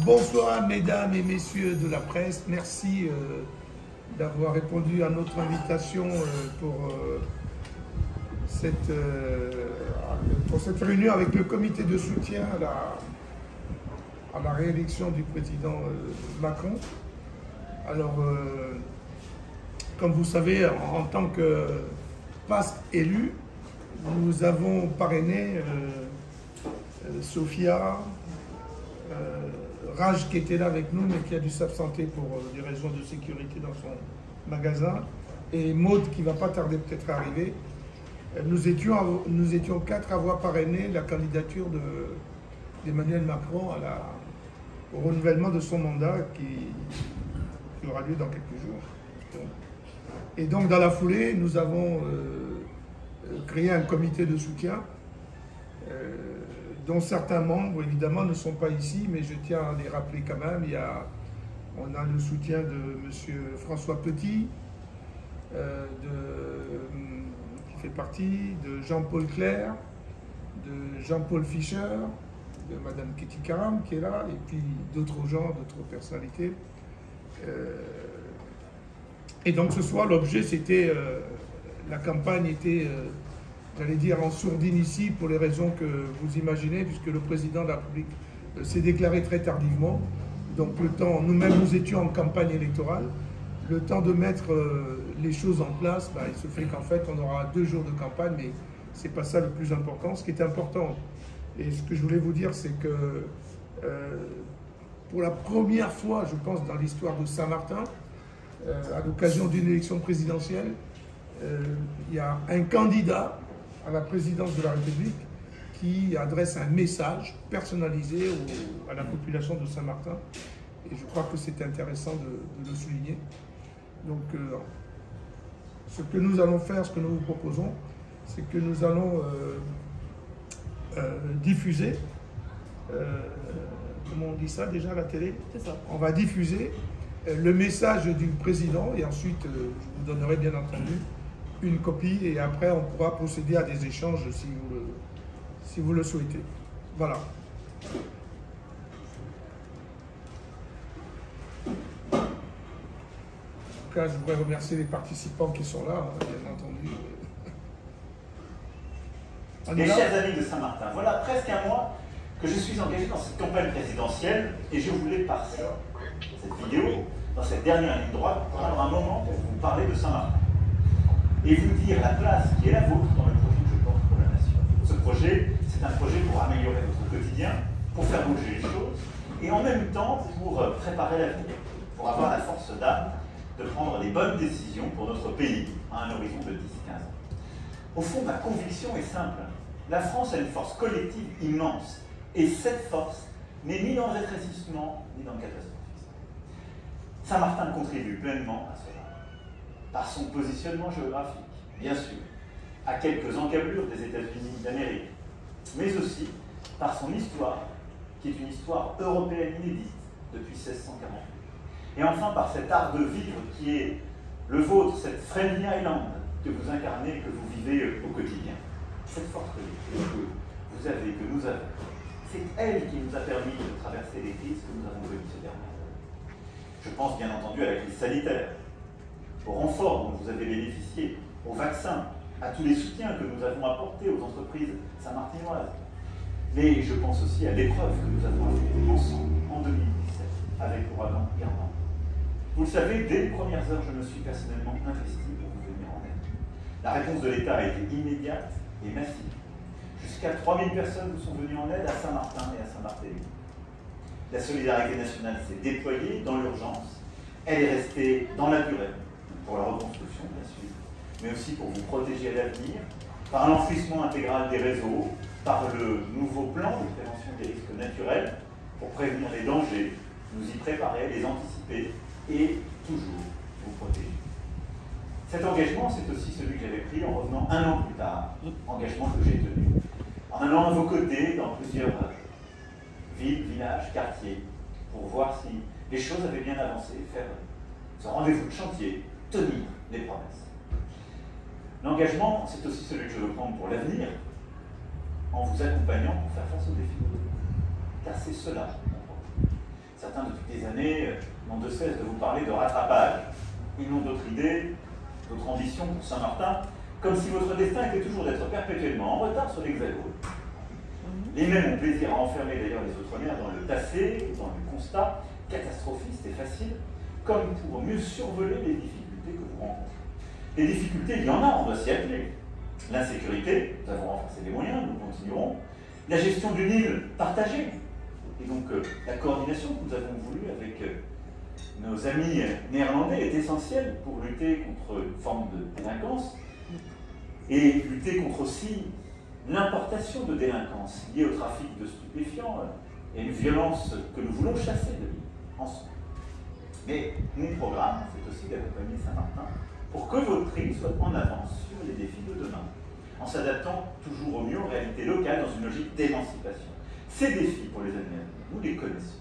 Bonsoir mesdames et messieurs de la presse, merci d'avoir répondu à notre invitation pour cette réunion avec le comité de soutien à la réélection du président Macron. Alors, comme vous savez, en tant que PASC élu, nous avons parrainé Sophia, Raj qui était là avec nous mais qui a dû s'absenter pour des raisons de sécurité dans son magasin, et Maud qui ne va pas tarder peut-être à arriver. Nous étions 4 à avoir parrainé la candidature d'Emmanuel Macron au renouvellement de son mandat qui aura lieu dans quelques jours. Et donc dans la foulée, nous avons créé un comité de soutien dont certains membres, évidemment, ne sont pas ici, mais je tiens à les rappeler quand même. On a le soutien de M. François Petit, qui fait partie, de Jean-Paul Clerc, de Jean-Paul Fischer, de Mme Ketty Karam, qui est là, et puis d'autres gens, d'autres personnalités. Et donc ce soir, l'objet, c'était... la campagne était... j'allais dire en sourdine ici pour les raisons que vous imaginez, puisque le président de la République s'est déclaré très tardivement. Donc le temps, nous-mêmes nous étions en campagne électorale, le temps de mettre les choses en place, il se fait qu'en fait on aura 2 jours de campagne, mais c'est pas ça le plus important. Ce qui est important, et ce que je voulais vous dire, c'est que pour la première fois, je pense, dans l'histoire de Saint-Martin, à l'occasion d'une élection présidentielle, il y a un candidat à la présidence de la République qui adresse un message personnalisé à la population de Saint-Martin. Et je crois que c'est intéressant de le souligner. Donc, ce que nous allons faire, ce que nous vous proposons, c'est que nous allons diffuser, comment on dit ça déjà à la télé? C'est ça. On va diffuser le message du président et ensuite, je vous donnerai bien entendu une copie, et après on pourra procéder à des échanges si vous le souhaitez. Voilà. En tout cas, je voudrais remercier les participants qui sont là, bien entendu. Mes chers amis de Saint-Martin, voilà presque un mois que je suis engagé dans cette campagne présidentielle, et je voulais, par cette vidéo, dans cette dernière ligne droite, prendre un moment pour vous parler de Saint-Martin et vous dire la place qui est la vôtre dans le projet que je porte pour la nation. Ce projet, c'est un projet pour améliorer votre quotidien, pour faire bouger les choses, et en même temps pour préparer l'avenir, pour avoir la force d'âme de prendre les bonnes décisions pour notre pays à un horizon de 10-15 ans. Au fond, ma conviction est simple. La France a une force collective immense, et cette force n'est ni dans le rétrécissement, ni dans le catastrophisme. Saint-Martin contribue pleinement à cela, par son positionnement géographique, bien sûr, à quelques encablures des États-Unis d'Amérique, mais aussi par son histoire, qui est une histoire européenne inédite depuis 1648. Et enfin par cet art de vivre qui est le vôtre, cette Friendly Island que vous incarnez, que vous vivez au quotidien. Cette force collective que vous avez, que nous avons, c'est elle qui nous a permis de traverser les crises que nous avons vécues ces dernières années. Je pense bien entendu à la crise sanitaire, au renfort dont vous avez bénéficié, au vaccin, à tous les soutiens que nous avons apportés aux entreprises saint-martinoises. Mais je pense aussi à l'épreuve que nous avons affrontée ensemble en 2017 avec l'ouragan Irma. Vous le savez, dès les premières heures, je me suis personnellement investi pour vous venir en aide. La réponse de l'État a été immédiate et massive. Jusqu'à 3000 personnes nous sont venues en aide à Saint-Martin et à Saint-Barthélemy. La solidarité nationale s'est déployée dans l'urgence. Elle est restée dans la durée, pour la reconstruction bien sûr, mais aussi pour vous protéger à l'avenir, par l'enfouissement intégral des réseaux, par le nouveau plan de prévention des risques naturels, pour prévenir les dangers, nous y préparer, les anticiper et toujours vous protéger. Cet engagement, c'est aussi celui que j'avais pris en revenant 1 an plus tard, engagement que j'ai tenu, en allant à vos côtés dans plusieurs villes, villages, quartiers, pour voir si les choses avaient bien avancé, faire ce rendez-vous de chantier, tenir les promesses. L'engagement, c'est aussi celui que je veux prendre pour l'avenir, en vous accompagnant pour faire face aux défis. Car c'est cela, certains depuis des années n'ont de cesse de vous parler de rattrapage. Ils n'ont d'autre idée, d'autre ambition pour Saint-Martin, comme si votre destin était toujours d'être perpétuellement en retard sur l'Hexagone. Les mêmes ont plaisir à enfermer d'ailleurs les outre-mer dans le passé, dans le constat catastrophiste et facile, comme pour mieux survoler les difficultés que vous rencontrez. Les difficultés, il y en a, on doit s'y atteler. L'insécurité, nous avons renforcé les moyens, nous continuerons. La gestion d'une île partagée, et donc la coordination que nous avons voulu avec nos amis néerlandais est essentielle pour lutter contre une forme de délinquance et lutter contre aussi l'importation de délinquance liée au trafic de stupéfiants et une violence que nous voulons chasser de l'île ensemble. Mais mon programme, c'est aussi d'accompagner Saint-Martin pour que votre île soit en avance sur les défis de demain, en s'adaptant toujours au mieux aux réalités locales dans une logique d'émancipation. Ces défis, pour les années à venir, nous les connaissons.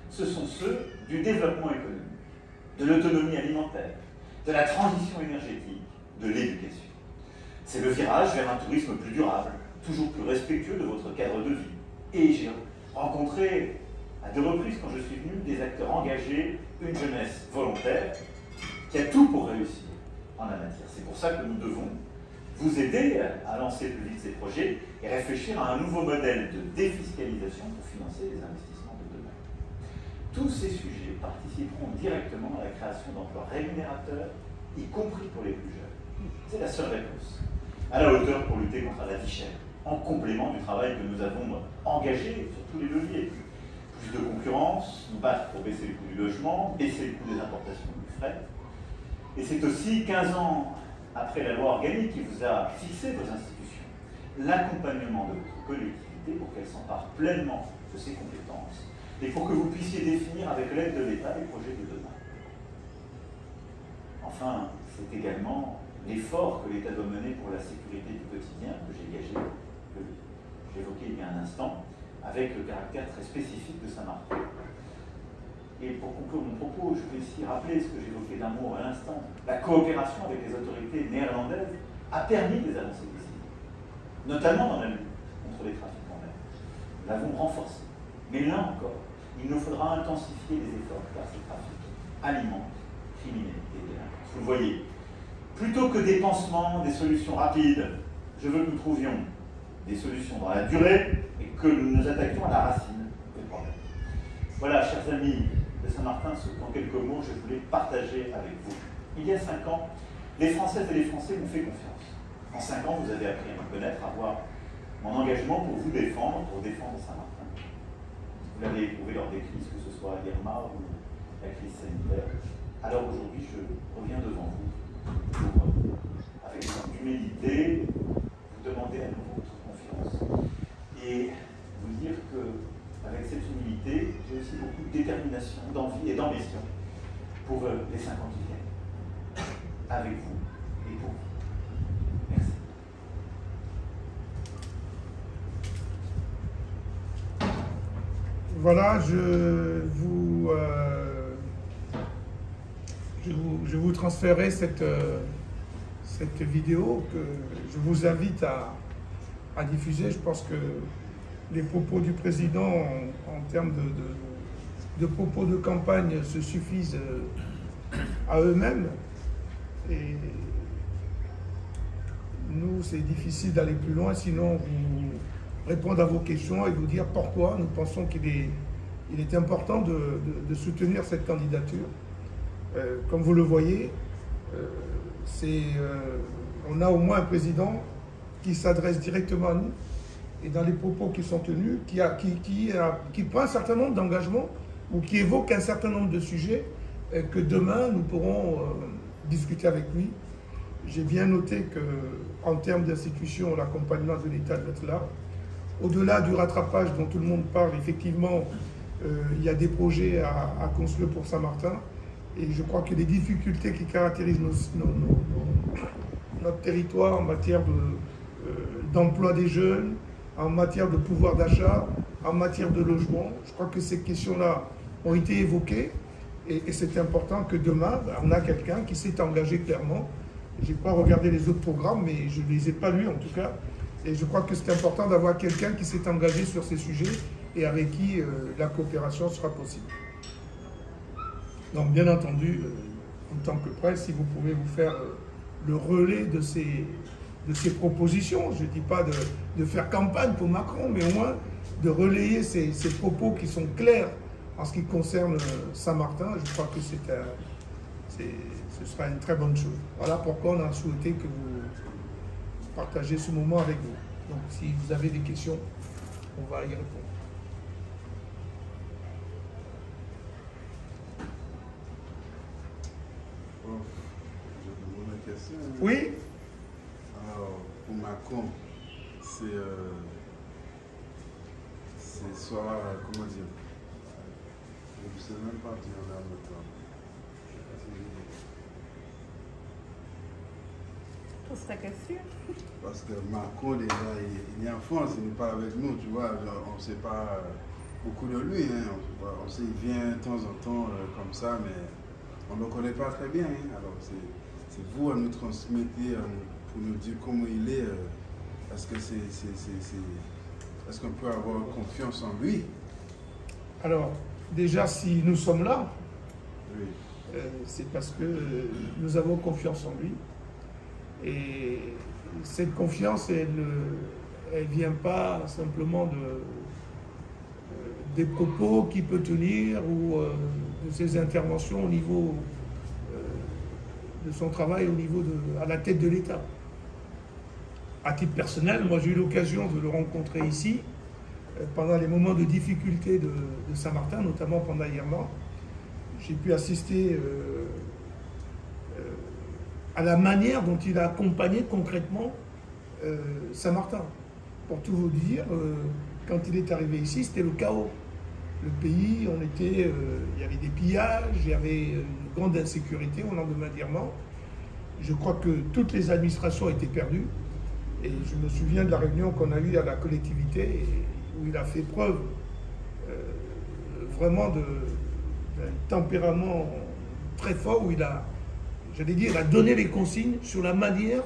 Ce sont ceux du développement économique, de l'autonomie alimentaire, de la transition énergétique, de l'éducation. C'est le virage vers un tourisme plus durable, toujours plus respectueux de votre cadre de vie. Et j'ai rencontré à 2 reprises, quand je suis venu, des acteurs engagés, une jeunesse volontaire, qui a tout pour réussir en la matière. C'est pour ça que nous devons vous aider à lancer plus vite ces projets et réfléchir à un nouveau modèle de défiscalisation pour financer les investissements de demain. Tous ces sujets participeront directement à la création d'emplois rémunérateurs, y compris pour les plus jeunes. C'est la seule réponse. À la hauteur pour lutter contre la vie chère, en complément du travail que nous avons engagé sur tous les leviers. Plus de concurrence, nous battre pour baisser le coût du logement, baisser le coût des importations du fret. Et c'est aussi 15 ans après la loi organique qui vous a fixé vos institutions, l'accompagnement de votre collectivité pour qu'elle s'empare pleinement de ses compétences et pour que vous puissiez définir avec l'aide de l'État les projets de demain. Enfin, c'est également l'effort que l'État doit mener pour la sécurité du quotidien que j'ai gagé, que j'évoquais il y a un instant, avec le caractère très spécifique de Saint-Martin. Et pour conclure mon propos, je vais ici rappeler ce que j'évoquais d'un mot à l'instant. La coopération avec les autorités néerlandaises a permis des avancées décisives, notamment dans la lutte contre les trafics en mer. Nous l'avons renforcée. Mais là encore, il nous faudra intensifier les efforts car ces trafics alimentent criminalité et délinquance. Vous le voyez, plutôt que des pansements, des solutions rapides, je veux que nous trouvions des solutions dans la durée et que nous nous attaquions à la racine des problèmes. Voilà, chers amis de Saint-Martin, ce qu'en quelques mots je voulais partager avec vous. Il y a 5 ans, les Françaises et les Français m'ont fait confiance. En 5 ans, vous avez appris à me connaître, à voir mon engagement pour vous défendre, pour défendre Saint-Martin. Vous l'avez éprouvé lors des crises, que ce soit Irma ou la crise sanitaire. Alors aujourd'hui, je reviens devant vous pour, avec une humilité, vous demander à nouveau votre confiance et vous dire que avec cette humilité, j'ai aussi beaucoup de détermination, d'envie et d'ambition pour les 5 ans qui viennent, avec vous et pour vous. Merci. Voilà, je vous transférerai cette vidéo que je vous invite à diffuser. Je pense que les propos du président en termes de propos de campagne se suffisent à eux-mêmes. Et nous, c'est difficile d'aller plus loin, sinon vous répondre à vos questions et vous dire pourquoi nous pensons qu'il est important de soutenir cette candidature. Comme vous le voyez, on a au moins un président qui s'adresse directement à nous et dans les propos qui sont tenus, qui prend un certain nombre d'engagements ou qui évoque un certain nombre de sujets que demain nous pourrons discuter avec lui. J'ai bien noté qu'en termes d'institution, l'accompagnement de l'État doit être là. Au-delà du rattrapage dont tout le monde parle, effectivement, il y a des projets à construire pour Saint-Martin. Et je crois que les difficultés qui caractérisent notre territoire en matière d'emploi des jeunes, en matière de pouvoir d'achat, en matière de logement, je crois que ces questions-là ont été évoquées. Et c'est important que demain, on a quelqu'un qui s'est engagé clairement. Je n'ai pas regardé les autres programmes, mais je ne les ai pas lus en tout cas. Et je crois que c'est important d'avoir quelqu'un qui s'est engagé sur ces sujets et avec qui la coopération sera possible. Donc bien entendu, en tant que presse, si vous pouvez vous faire le relais de ces propositions, je ne dis pas de faire campagne pour Macron, mais au moins de relayer ces propos qui sont clairs en ce qui concerne Saint-Martin, je crois que ce sera une très bonne chose. Voilà pourquoi on a souhaité que vous partagez ce moment avec vous. Donc si vous avez des questions, on va y répondre. Oui. Alors, pour Macron, c'est soit, comment dire, je ne sais même pas dire là maintenant. Pose ta question. Parce que Macron, déjà, il est en France, il n'est pas avec nous, tu vois, on ne sait pas beaucoup de lui, hein. On sait qu'il vient de temps en temps comme ça, mais on ne le connaît pas très bien, hein. Alors, c'est vous à nous transmettez pour nous dire comment il est. Est-ce qu'on peut avoir confiance en lui? Alors, déjà, si nous sommes là, oui. C'est parce que nous avons confiance en lui. Et cette confiance, elle ne vient pas simplement des propos qu'il peut tenir ou de ses interventions au niveau de son travail à la tête de l'État. À titre personnel, moi j'ai eu l'occasion de le rencontrer ici pendant les moments de difficulté de Saint-Martin, notamment pendant Irma. J'ai pu assister à la manière dont il a accompagné concrètement Saint-Martin. Pour tout vous dire, quand il est arrivé ici, c'était le chaos. Le pays, il y avait des pillages, il y avait une grande insécurité au lendemain d'Irma. Je crois que toutes les administrations étaient perdues. Et je me souviens de la réunion qu'on a eue à la collectivité où il a fait preuve vraiment d'un tempérament très fort, où il a donné les consignes sur la manière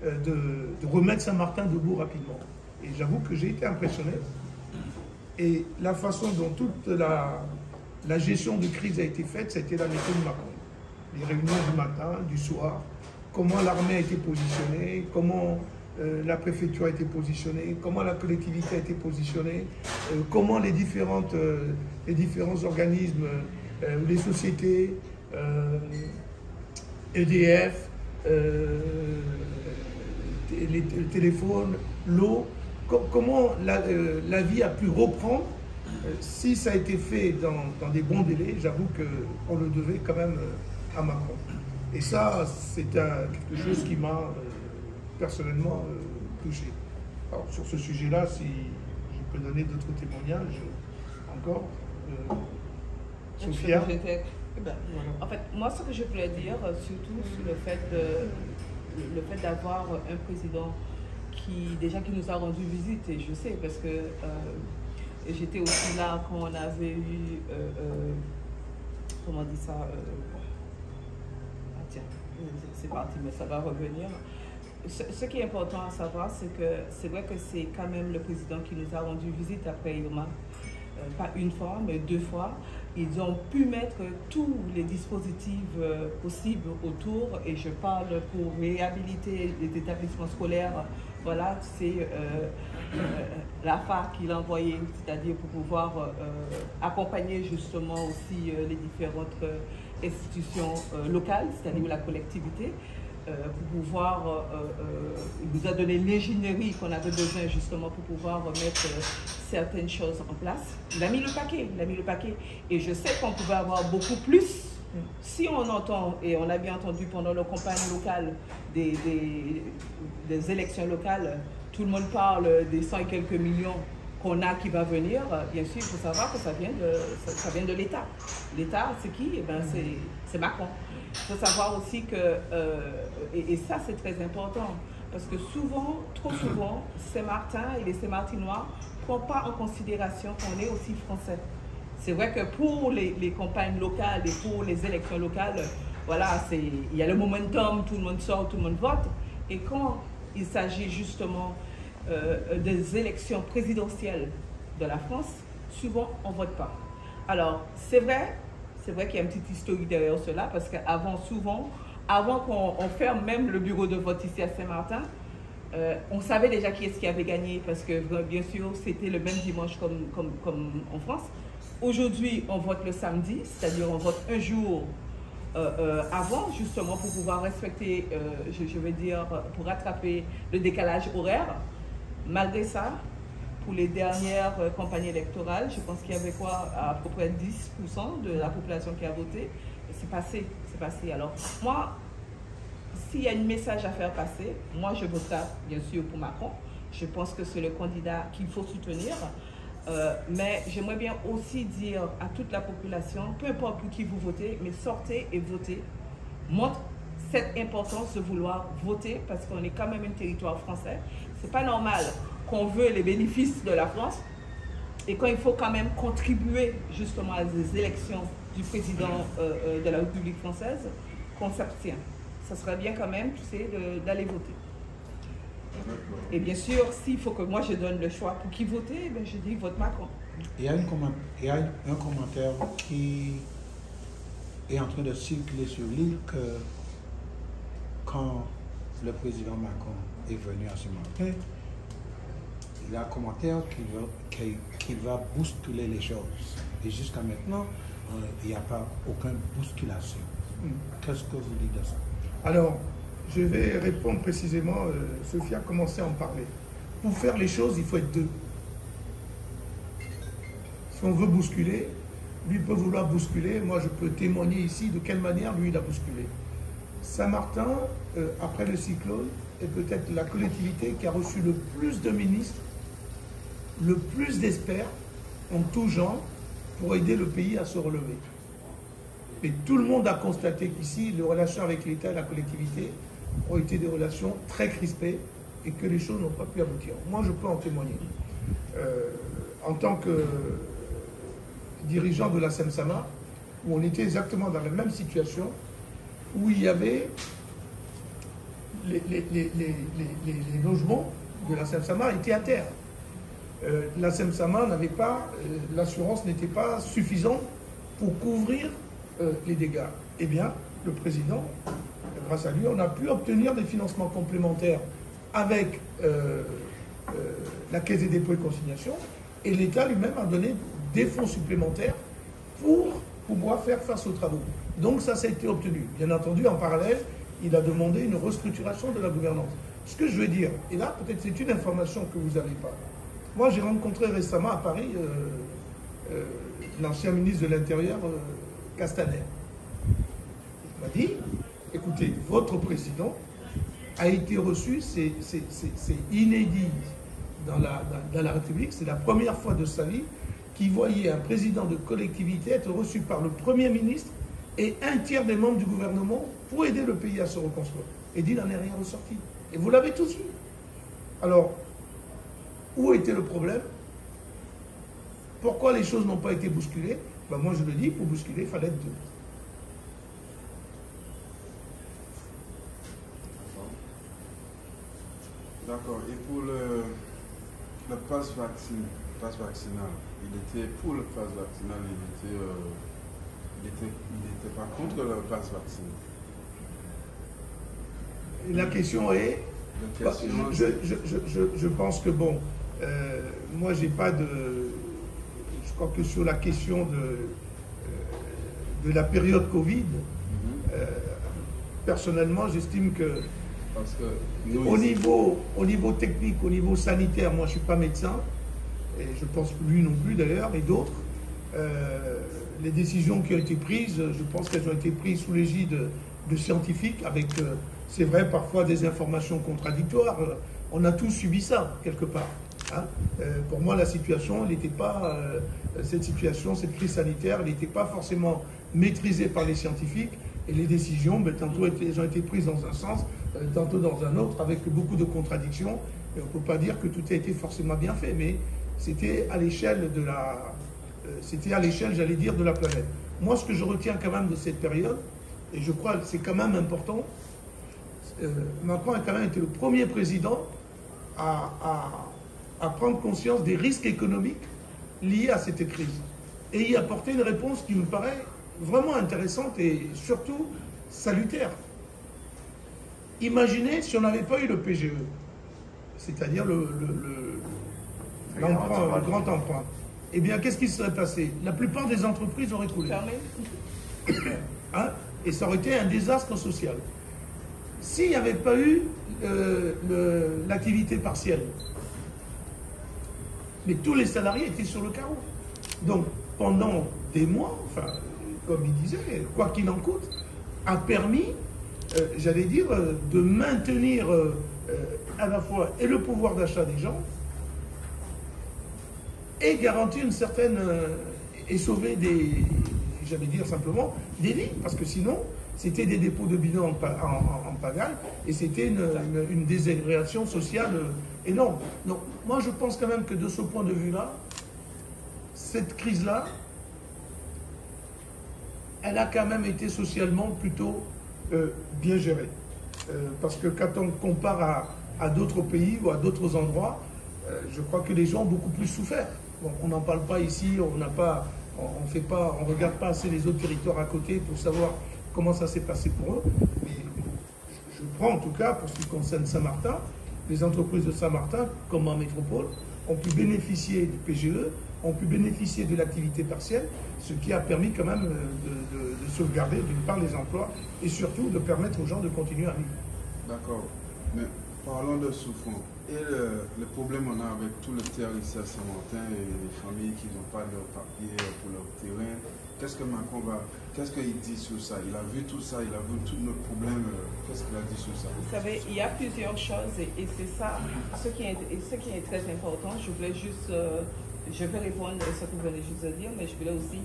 de remettre Saint-Martin debout rapidement. Et j'avoue que j'ai été impressionné. Et la façon dont toute la gestion de crise a été faite, ça a été la méthode de Macron. Les réunions du matin, du soir, comment l'armée a été positionnée, comment la préfecture a été positionnée, comment la collectivité a été positionnée, comment les différents organismes, les sociétés, EDF, les téléphones, l'eau, comment la vie a pu reprendre. Si ça a été fait dans des bons délais, j'avoue qu'on le devait quand même à Macron. Et ça, c'est quelque chose qui m'a personnellement touché. Alors sur ce sujet-là, si je peux donner d'autres témoignages encore, Sophia. En fait, moi, ce que je voulais dire, surtout sur le fait d'avoir un président qui nous a rendu visite, et je sais parce que j'étais aussi là quand on avait eu, comment on dit ça, tiens, c'est parti, mais ça va revenir. Ce qui est important à savoir, c'est que c'est vrai que c'est quand même le président qui nous a rendu visite après Irma, pas une fois, mais 2 fois. Ils ont pu mettre tous les dispositifs possibles autour, et je parle pour réhabiliter les établissements scolaires. Voilà, c'est la FARC qu'il a envoyé, c'est-à-dire pour pouvoir accompagner justement aussi les différentes institutions locales, c'est-à-dire la collectivité, pour pouvoir, il nous a donné l'ingénierie qu'on avait besoin justement pour pouvoir mettre certaines choses en place. Il a mis le paquet, et je sais qu'on pouvait avoir beaucoup plus. Si on entend, et on a bien entendu pendant la campagne locale des élections locales, tout le monde parle des 100 et quelques millions qu'on a qui va venir. Bien sûr, il faut savoir que ça vient de l'État. L'État, c'est qui? Eh ben, c'est Macron. Il faut savoir aussi que, et ça c'est très important, parce que souvent, trop souvent, Saint-Martin et les Saint-Martinois ne prennent pas en considération qu'on est aussi français. C'est vrai que pour les campagnes locales et pour les élections locales, voilà, il y a le momentum, tout le monde sort, tout le monde vote. Et quand il s'agit justement des élections présidentielles de la France, souvent on ne vote pas. Alors, c'est vrai qu'il y a une petite historique derrière cela, parce qu'avant, souvent, avant qu'on ferme même le bureau de vote ici à Saint-Martin, on savait déjà qui est-ce qui avait gagné, parce que bien sûr, c'était le même dimanche comme en France. Aujourd'hui, on vote le samedi, c'est-à-dire on vote un jour avant, justement, pour pouvoir respecter, je veux dire, pour rattraper le décalage horaire. Malgré ça, pour les dernières campagnes électorales, je pense qu'il y avait quoi, à peu près 10% de la population qui a voté. C'est passé, c'est passé. Alors, moi, s'il y a un message à faire passer, moi je voterai bien sûr pour Macron. Je pense que c'est le candidat qu'il faut soutenir. Mais j'aimerais bien aussi dire à toute la population, peu importe pour qui vous votez, mais sortez et votez. Montre cette importance de vouloir voter, parce qu'on est quand même un territoire français. C'est pas normal qu'on veut les bénéfices de la France et quand il faut quand même contribuer justement à des élections du président de la République française, qu'on s'abstient. Ça serait bien quand même, tu sais, d'aller voter. Et bien sûr, s'il faut que moi je donne le choix pour qui voter, ben je dis vote Macron. Il y a un commentaire qui est en train de circuler sur l'île que quand le président Macron est venu à Saint-Martin, il y a un commentaire qui va bousculer les choses. Et jusqu'à maintenant, il n'y a pas aucune bousculation. Qu'est-ce que vous dites de ça? Alors, je vais répondre précisément, Sophie a commencé à en parler. Pour faire les choses, il faut être deux. Si on veut bousculer, lui peut vouloir bousculer, moi je peux témoigner ici de quelle manière lui il a bousculé. Saint-Martin, après le cyclone, est peut-être la collectivité qui a reçu le plus de ministres, le plus d'experts en tout genre pour aider le pays à se relever. Et tout le monde a constaté qu'ici, les relations avec l'État et la collectivité ont été des relations très crispées et que les choses n'ont pas pu aboutir. Moi, je peux en témoigner. En tant que dirigeant de la Seine-Saint-Martin, où on était exactement dans la même situation, où il y avait les logements de la Seine-Saint-Martin étaient à terre. La Seine-Saint-Martin n'avait pas, l'assurance n'était pas suffisante pour couvrir les dégâts. Eh bien, le président, grâce à lui, on a pu obtenir des financements complémentaires avec la Caisse des dépôts et consignations, et l'État lui-même a donné des fonds supplémentaires pour pouvoir faire face aux travaux. Donc ça a été obtenu. Bien entendu, en parallèle, il a demandé une restructuration de la gouvernance. Ce que je veux dire, et là peut-être c'est une information que vous n'avez pas. Moi j'ai rencontré récemment à Paris l'ancien ministre de l'Intérieur, Castaner. Il m'a dit, écoutez, votre président a été reçu, c'est inédit dans la République, c'est la première fois de sa vie qu'il voyait un président de collectivité être reçu par le Premier ministre et un tiers des membres du gouvernement pour aider le pays à se reconstruire. Et il n'en est rien ressorti. Et vous l'avez tous vu. Alors, où était le problème? Pourquoi les choses n'ont pas été bousculées? Ben moi je le dis, pour bousculer, il fallait être deux. D'accord. Et pour le pass vaccinal, il était pour le pass vaccinal, il n'était pas contre le pass vaccinal. Et la question est, je pense que bon, moi j'ai pas de, je crois que sur la question de la période Covid, personnellement j'estime que, parce que au niveau technique, au niveau sanitaire, moi je ne suis pas médecin, et je pense que lui non plus d'ailleurs, et d'autres, les décisions qui ont été prises, je pense qu'elles ont été prises sous l'égide de scientifiques, avec, c'est vrai, parfois des informations contradictoires. On a tous subi ça, quelque part. Hein. Pour moi, la situation, elle n'était pas, cette situation, cette crise sanitaire, elle n'était pas forcément maîtrisée par les scientifiques, et les décisions, ben, tantôt elles ont été prises dans un sens, tantôt dans un autre, avec beaucoup de contradictions, et on ne peut pas dire que tout a été forcément bien fait, mais c'était à l'échelle de la... c'était à l'échelle, j'allais dire, de la planète. Moi, ce que je retiens quand même de cette période, et je crois que c'est quand même important, Macron a quand même été le premier président à prendre conscience des risques économiques liées à cette crise et y apporter une réponse qui me paraît vraiment intéressante et surtout salutaire. Imaginez si on n'avait pas eu le PGE, c'est-à-dire le grand emprunt. Eh bien, qu'est-ce qui serait passé? La plupart des entreprises auraient coulé. Hein? Et ça aurait été un désastre social. S'il n'y avait pas eu l'activité partielle, mais tous les salariés étaient sur le carreau. Donc, pendant des mois, enfin, comme il disait, quoi qu'il en coûte, a permis, j'allais dire, de maintenir à la fois et le pouvoir d'achat des gens et garantir une certaine... et sauver des... j'allais dire simplement, des vies, parce que sinon, c'était des dépôts de bilan en pagaille, et c'était une désagrégation sociale énorme. Donc, moi, je pense quand même que de ce point de vue-là, cette crise-là, elle a quand même été socialement plutôt bien gérée. Parce que quand on compare à d'autres pays ou à d'autres endroits, je crois que les gens ont beaucoup plus souffert. Bon, on n'en parle pas ici, on ne regarde pas assez les autres territoires à côté pour savoir comment ça s'est passé pour eux. Mais je prends en tout cas, pour ce qui concerne Saint-Martin, les entreprises de Saint-Martin, comme en métropole, ont pu bénéficier du PGE, ont pu bénéficier de l'activité partielle, ce qui a permis quand même de sauvegarder d'une part les emplois et surtout de permettre aux gens de continuer à vivre. D'accord. Mais parlons de souffrance. Et le problème on a avec tout le terrain ici à Saint-Martin et les familles qui n'ont pas leur papier pour leur terrain, qu'est-ce que Macron qu'est-ce qu'il dit sur ça? Il a vu tout ça, il a vu tous nos problèmes, qu'est-ce qu'il a dit sur ça? Vous savez, il y a plusieurs choses et c'est ça, ce qui est très important. Je voulais juste, je vais répondre à ce que vous venez juste de dire, mais je voulais aussi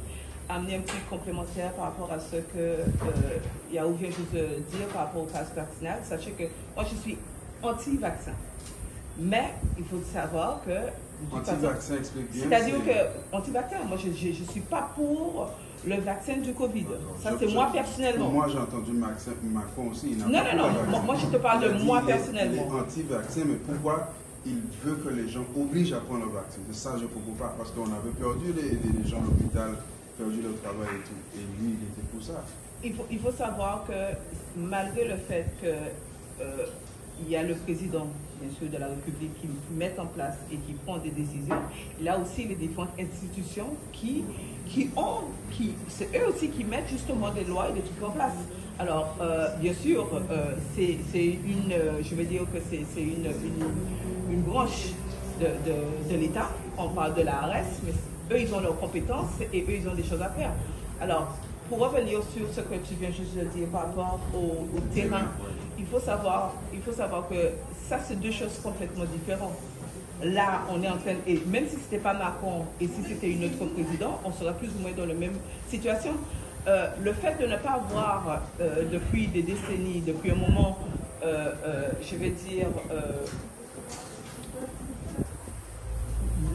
amener un petit complémentaire par rapport à ce que Yahoo vient juste de dire par rapport au pass vaccinal. Sachez que moi je suis anti-vaccin. Mais il faut savoir que... Anti-vaccin, explique bien. C'est-à-dire que, anti-vaccin, moi je ne suis pas pour le vaccin du Covid. Ça c'est moi personnellement. Moi j'ai entendu Macron aussi. Non, moi je te parle de moi personnellement. Il est anti-vaccin, mais pourquoi il veut que les gens obligent à prendre le vaccin? C'est ça je ne comprends pas, parce qu'on avait perdu les gens à l'hôpital, perdu le travail et tout. Et lui, il était pour ça. Il faut savoir que malgré le fait que... il y a le président, bien sûr, de la République qui met en place et qui prend des décisions. Il y a aussi les différentes institutions c'est eux aussi qui mettent justement des lois et des trucs en place. Alors, bien sûr, je veux dire que c'est une branche de l'État. On parle de l'ARS, mais eux, ils ont leurs compétences et eux, ils ont des choses à faire. Alors, pour revenir sur ce que tu viens juste de dire par rapport au terrain, il faut savoir que ça, c'est deux choses complètement différentes. Là, on est en train, et même si ce n'était pas Macron et si c'était une autre président, on serait plus ou moins dans la même situation. Le fait de ne pas avoir, depuis des décennies, depuis un moment, je vais dire,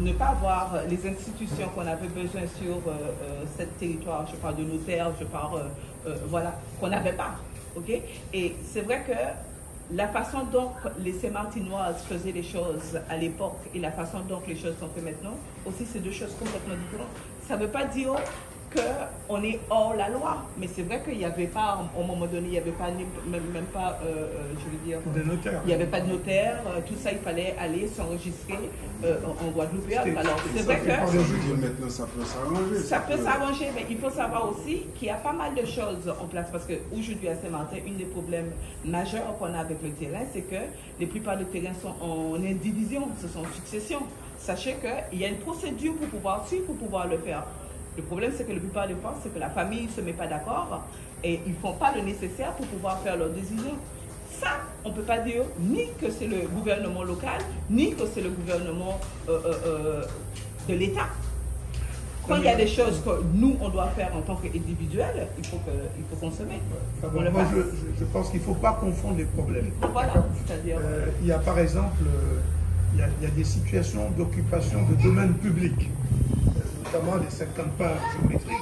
ne pas avoir les institutions qu'on avait besoin sur ce territoire, je parle de notaires, je parle, voilà, qu'on n'avait pas. Okay? Et c'est vrai que la façon dont les Saint-Martinoises faisaient les choses à l'époque et la façon dont les choses sont faites maintenant, aussi c'est deux choses complètement différentes. Ça ne veut pas dire qu'on est hors la loi, mais c'est vrai qu'il n'y avait pas, au moment donné, il n'y avait pas, même pas, je veux dire, de notaire. Il n'y avait pas de notaire, tout ça, il fallait aller s'enregistrer en Guadeloupe. Alors, c'est vrai que... Maintenant, ça peut s'arranger. Ça peut s'arranger, mais il faut savoir aussi qu'il y a pas mal de choses en place, parce qu'aujourd'hui à Saint-Martin, un des problèmes majeurs qu'on a avec le terrain, c'est que la plupart des terrains sont en indivision, ce sont en succession. Sachez qu'il y a une procédure pour pouvoir suivre, pour pouvoir le faire. Le problème, c'est que la plupart des fois, c'est que la famille ne se met pas d'accord et ils ne font pas le nécessaire pour pouvoir faire leur décision. Ça, on ne peut pas dire ni que c'est le gouvernement local, ni que c'est le gouvernement de l'État. Quand il y a des choses que nous, on doit faire en tant qu'individuels, il faut qu'on se mette. Moi, je pense qu'il ne faut pas confondre les problèmes. Voilà, c'est-à-dire... il y a par exemple, il y a des situations d'occupation de domaine public, notamment les 50 pas géométriques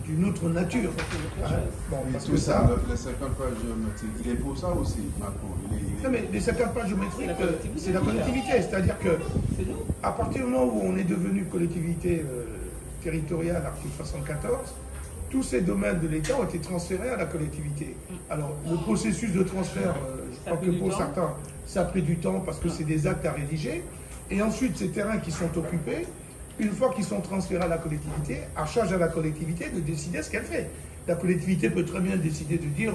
qui d'une autre nature. Bon, parce que ça, les 50 pages géométriques, il est pour ça aussi, Macron. Non, mais les 50 pages géométriques, c'est la collectivité. C'est-à-dire que à partir du moment où on est devenu collectivité territoriale, article 74, tous ces domaines de l'État ont été transférés à la collectivité. Alors, le processus de transfert, je crois que pour certains, ça a pris du temps parce que c'est des actes à rédiger. Et ensuite, ces terrains qui sont occupés, une fois qu'ils sont transférés à la collectivité, à charge à la collectivité de décider ce qu'elle fait. La collectivité peut très bien décider de dire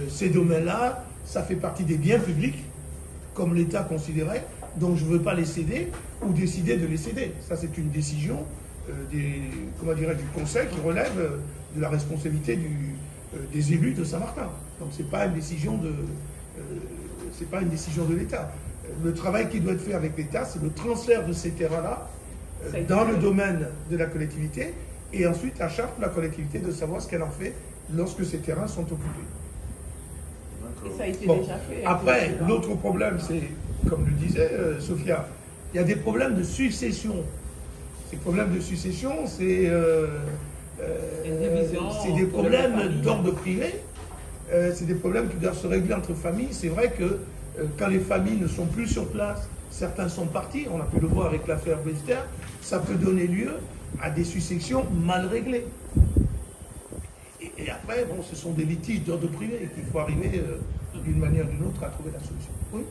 ces domaines-là, ça fait partie des biens publics, comme l'État considérait, donc je ne veux pas les céder, ou décider de les céder. Ça, c'est une décision du Conseil qui relève de la responsabilité des élus de Saint-Martin. Donc, ce n'est pas une décision de l'État. Le travail qui doit être fait avec l'État, c'est le transfert de ces terrains-là dans le domaine de la collectivité, et ensuite à charge de la collectivité de savoir ce qu'elle en fait lorsque ces terrains sont occupés. Et ça a été déjà fait. Après, l'autre problème, c'est, comme le disait Sophia, il y a des problèmes de succession. Ces problèmes de succession, c'est des problèmes d'ordre privé, c'est des problèmes qui doivent se régler entre familles. C'est vrai que quand les familles ne sont plus sur place, certains sont partis, on a pu le voir avec l'affaire Bester, ça peut donner lieu à des successions mal réglées. Et après, bon, ce sont des litiges d'ordre privé qu'il faut arriver d'une manière ou d'une autre à trouver la solution. Oui.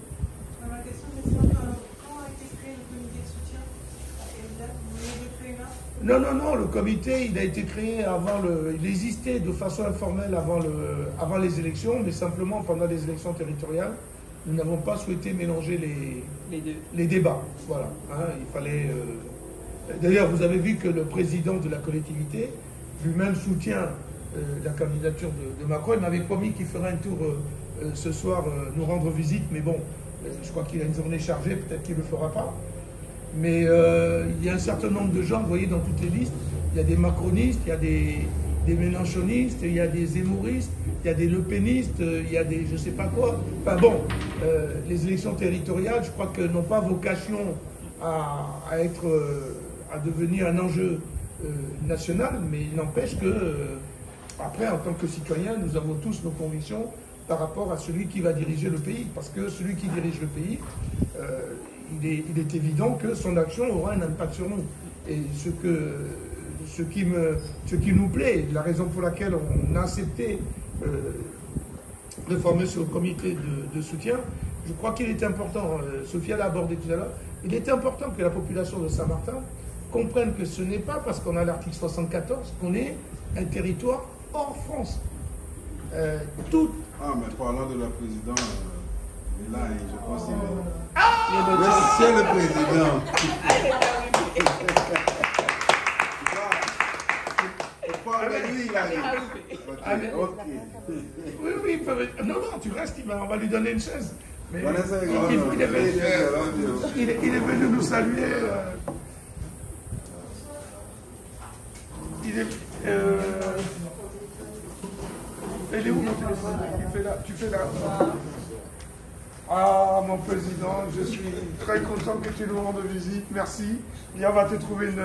Ma question, c'est quand a été créé le comité de soutien? Vous venez de créer là? Non, le comité, il a été créé il existait de façon informelle avant les élections, mais simplement pendant les élections territoriales, nous n'avons pas souhaité mélanger les débats. Voilà. Hein, il fallait. D'ailleurs, vous avez vu que le président de la collectivité lui-même soutient la candidature de Macron. Il m'avait promis qu'il ferait un tour ce soir nous rendre visite, mais bon, je crois qu'il a une journée chargée, peut-être qu'il ne le fera pas. Mais il y a un certain nombre de gens, vous voyez, dans toutes les listes, il y a des macronistes, il y a des mélenchonistes, il y a des zémouristes, il y a des lepénistes, il y a des je ne sais pas quoi. Enfin bon, les élections territoriales, je crois que n'ont pas vocation à devenir un enjeu national, mais il n'empêche que, après, en tant que citoyens, nous avons tous nos convictions par rapport à celui qui va diriger le pays. Parce que celui qui dirige le pays, il est évident que son action aura un impact sur nous. Et ce qui nous plaît, la raison pour laquelle on a accepté de former ce comité de soutien, je crois qu'il est important, Sophia l'a abordé tout à l'heure, il est important que la population de Saint-Martin comprenne que ce n'est pas parce qu'on a l'article 74 qu'on est un territoire hors France. mais parlant de la présidente, là, je pense qu'il est... C'est le président. On parle de lui, il arrive. Ok. Oui, non, tu restes, on va lui donner une chaise. Mais il est venu nous saluer. Elle est où mon téléphone? Tu fais là. Ah, mon président, je suis très content que tu nous rendes visite. Merci. Et on va te trouver une...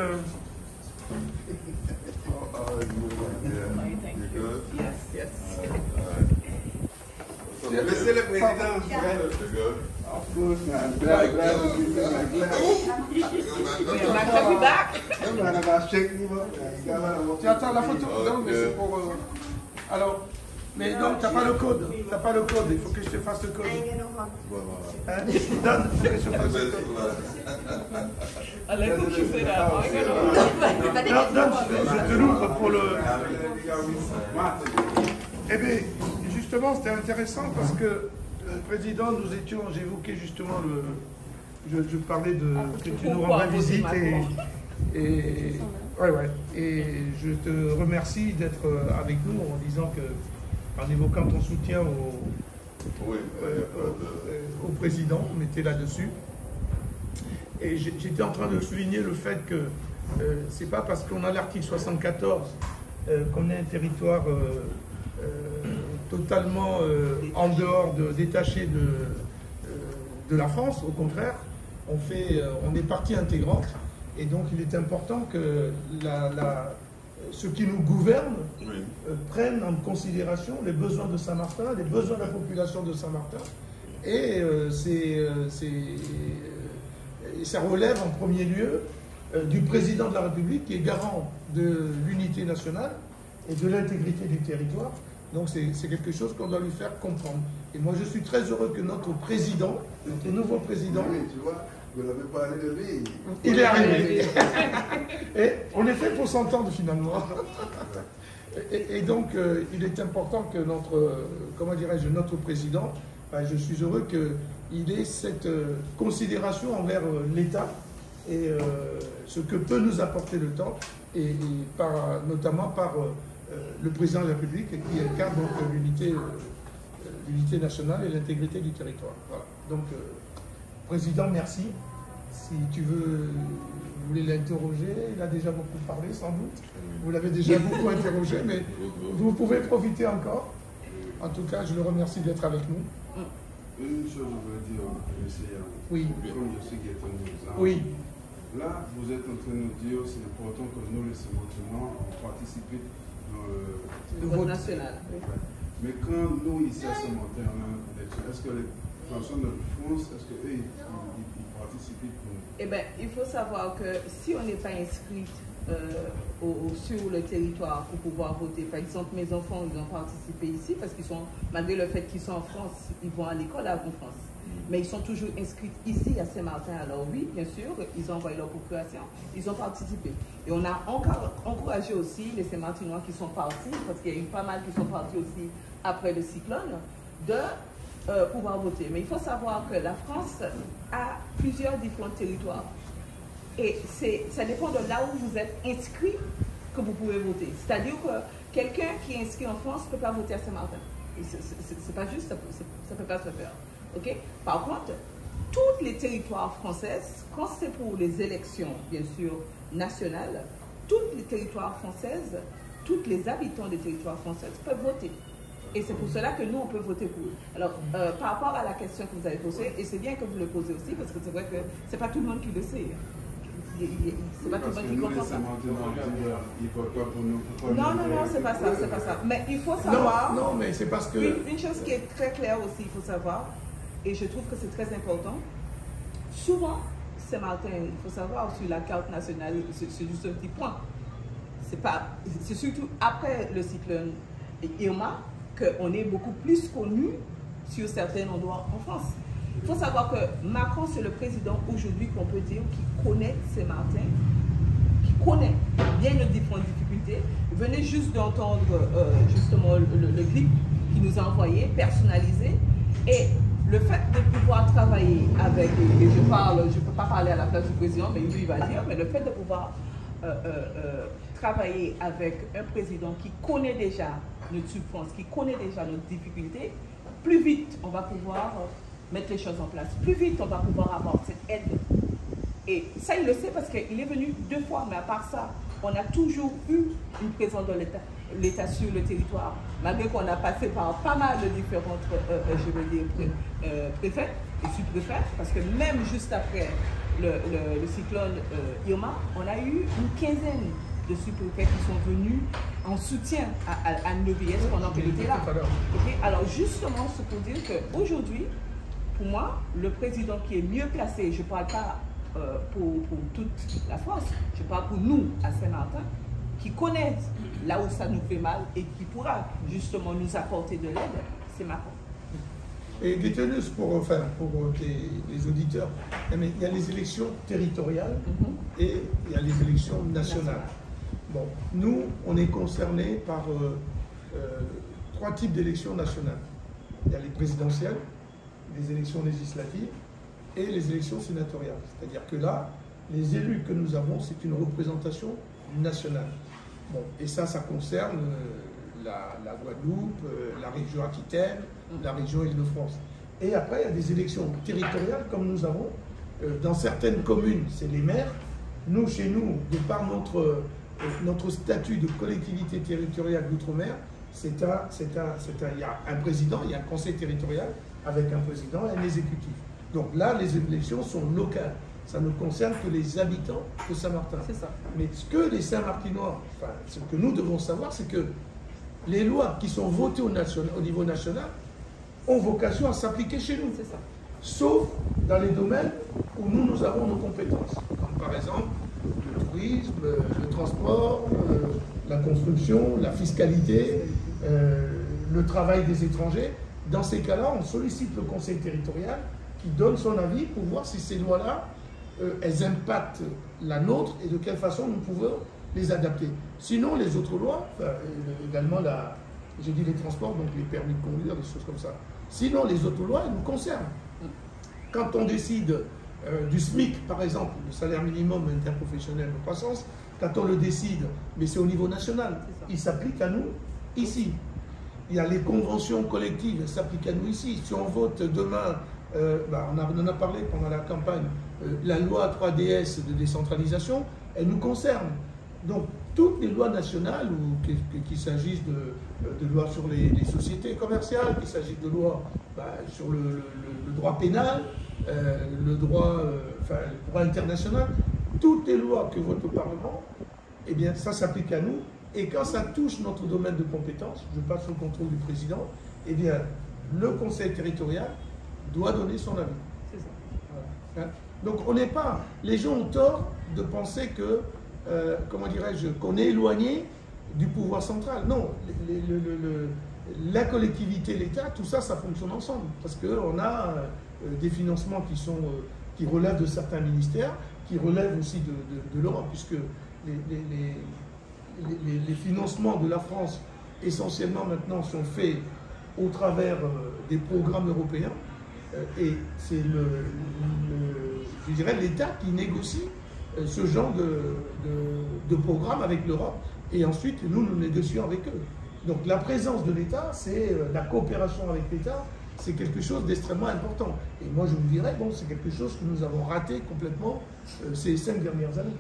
Monsieur le président. Of course, man. Glad to be back. Tu attends la photo? Non, mais c'est pour... Alors, mais non, t'as pas le code. T'as pas le code. Il faut que je te fasse le code. Donne, il faut que je te fasse le code. Donne, je te l'ouvre pour le... Eh bien, justement, c'était intéressant parce que le président, j'évoquais justement je parlais de que tu nous rendras visite et je te remercie d'être avec nous en disant que, en évoquant ton soutien au président, on était là-dessus. Et j'étais en train de souligner le fait que c'est pas parce qu'on a l'article 74 qu'on est un territoire totalement en dehors, détaché de la France. Au contraire, on est partie intégrante. Et donc il est important que ceux qui nous gouvernent prennent en considération les besoins de Saint-Martin, les besoins de la population de Saint-Martin. Et ça relève en premier lieu du président de la République qui est garant de l'unité nationale et de l'intégrité du territoire. Donc c'est quelque chose qu'on doit lui faire comprendre. Et moi je suis très heureux que notre président, notre nouveau président... Oui, tu vois, vous n'avez pas parlé de lui. Il est arrivé. Et on est fait pour s'entendre finalement. Et donc il est important que notre, comment dirais-je, notre président, je suis heureux qu'il ait cette considération envers l'État et ce que peut nous apporter le temps, et notamment par le président de la République qui incarne donc l'unité nationale et l'intégrité du territoire. Voilà. Donc, président, merci. Si tu veux, vous voulez l'interroger, il a déjà beaucoup parlé sans doute. Vous l'avez déjà beaucoup interrogé, mais vous pouvez profiter encore. En tout cas, je le remercie d'être avec nous. Une chose, je voulais dire, monsieur, oui. Comme je sais qu'il est un exemple. Oui. Là, vous êtes en train de nous dire c'est important que nous, les Saint-Martinois, on participe dans le vote national. Oui. Mais quand nous, ici à Saint-Martin, on a une élection, est-ce que les personnes de France, est-ce qu'eux, ils participent pour nous? Eh bien, il faut savoir que si on n'est pas inscrit sur le territoire pour pouvoir voter, par exemple, mes enfants, ils ont participé ici parce qu'ils sont, malgré le fait qu'ils sont en France, ils vont à l'école en France. Mais ils sont toujours inscrits ici à Saint-Martin. Alors oui, bien sûr, ils ont envoyé leur procuration, ils ont participé. Et on a encore encouragé aussi les Saint-Martinois qui sont partis, parce qu'il y a eu pas mal qui sont partis aussi après le cyclone, de pouvoir voter. Mais il faut savoir que la France a plusieurs différents territoires. Et ça dépend de là où vous êtes inscrit que vous pouvez voter. C'est-à-dire que quelqu'un qui est inscrit en France ne peut pas voter à Saint-Martin. C'est pas juste, ça ne peut pas se faire. Okay? Par contre, tous les territoires français, quand c'est pour les élections, bien sûr, nationales, tous les territoires français, tous les habitants des territoires français peuvent voter. Et c'est pour cela que nous, on peut voter pour eux. Alors, par rapport à la question que vous avez posée, et c'est bien que vous le posez aussi, parce que c'est vrai que ce n'est pas tout le monde qui le sait. C'est pas tout le monde qui comprend ça. Non, c'est pas ça, c'est pas ça. Mais il faut savoir... Non, mais c'est parce que... Une chose qui est très claire aussi, il faut savoir, et je trouve que c'est très important, souvent, Saint-Martin, il faut savoir, sur la carte nationale, c'est juste un petit point. C'est surtout après le cyclone Irma qu'on est beaucoup plus connu sur certains endroits en France. Il faut savoir que Macron, c'est le président aujourd'hui qu'on peut dire qui connaît Saint-Martin, qui connaît bien nos différentes difficultés. Vous venez juste d'entendre justement le clip qu'il nous a envoyé, personnalisé. Et le fait de pouvoir travailler avec, et je ne peux pas parler à la place du président, mais lui il va dire, mais le fait de pouvoir travailler avec un président qui connaît déjà notre souffrance, qui connaît déjà nos difficultés, plus vite on va pouvoir mettre les choses en place, plus vite on va pouvoir avoir cette aide. Et ça il le sait parce qu'il est venu 2 fois, mais à part ça, on a toujours eu une présence de l'État sur le territoire, malgré qu'on a passé par pas mal de différentes, je veux dire, préfets et sous-préfets, parce que même juste après le cyclone Irma, on a eu une quinzaine de sous-préfets qui sont venus en soutien à Noviès pendant qu'il était là. Okay? Alors justement, c'est pour dire qu'aujourd'hui, pour moi, le président qui est mieux placé, je ne parle pas pour toute la France, je parle pour nous à Saint-Martin, qui connaît là où ça nous fait mal et qui pourra justement nous apporter de l'aide, c'est Macron. Et déteneuse pour les auditeurs, il y a les élections territoriales et il y a les élections nationales. Bon, nous, on est concernés par 3 types d'élections nationales. Il y a les présidentielles, les élections législatives et les élections sénatoriales. C'est-à-dire que là, les élus que nous avons, c'est une représentation nationale. Bon, et ça concerne la Guadeloupe, la région Aquitaine, la région Île-de-France. Et après, il y a des élections territoriales comme nous avons. Dans certaines communes, c'est les maires. Nous, chez nous, de par notre statut de collectivité territoriale d'outre-mer, il y a un président, il y a un conseil territorial avec un président et un exécutif. Donc là, les élections sont locales. ça ne concerne que les habitants de Saint-Martin. C'est ça. Mais ce que les Saint-Martinois, enfin, ce que nous devons savoir, c'est que les lois qui sont votées au niveau national ont vocation à s'appliquer chez nous. C'est ça. Sauf dans les domaines où nous avons nos compétences, comme par exemple le tourisme, le transport, la construction, la fiscalité, le travail des étrangers. Dans ces cas-là, on sollicite le conseil territorial qui donne son avis pour voir si ces lois-là, elles impactent la nôtre et de quelle façon nous pouvons les adapter. Sinon, les autres lois, également j'ai dit les transports, donc les permis de conduire, des choses comme ça. Sinon, les autres lois, elles nous concernent. Quand on décide du SMIC, par exemple, le salaire minimum interprofessionnel de croissance, quand on le décide, mais c'est au niveau national, il s'applique à nous ici. Il y a les conventions collectives, elles s'appliquent à nous ici. Si on vote demain, on en a parlé pendant la campagne, la loi 3DS de décentralisation, elle nous concerne. Donc, toutes les lois nationales, qu'il s'agisse de lois sur les sociétés commerciales, qu'il s'agisse de lois sur le droit pénal, le droit international, toutes les lois que vote le Parlement, eh bien, ça s'applique à nous. Et quand ça touche notre domaine de compétence, je passe au contrôle du président, eh bien, le conseil territorial doit donner son avis. C'est ça. Voilà. Donc, on n'est pas... Les gens ont tort de penser que, comment dirais-je, qu'on est éloigné du pouvoir central. Non, la collectivité, l'État, tout ça, ça fonctionne ensemble. Parce qu'on a des financements qui relèvent de certains ministères, qui relèvent aussi de l'Europe, puisque les financements de la France, essentiellement maintenant, sont faits au travers des programmes européens. Et c'est je dirais, l'État qui négocie ce genre de programme avec l'Europe. Et ensuite, nous négocions avec eux. Donc la présence de l'État, c'est la coopération avec l'État, c'est quelque chose d'extrêmement important. Et moi, je vous dirais, bon, c'est quelque chose que nous avons raté complètement ces 5 dernières années.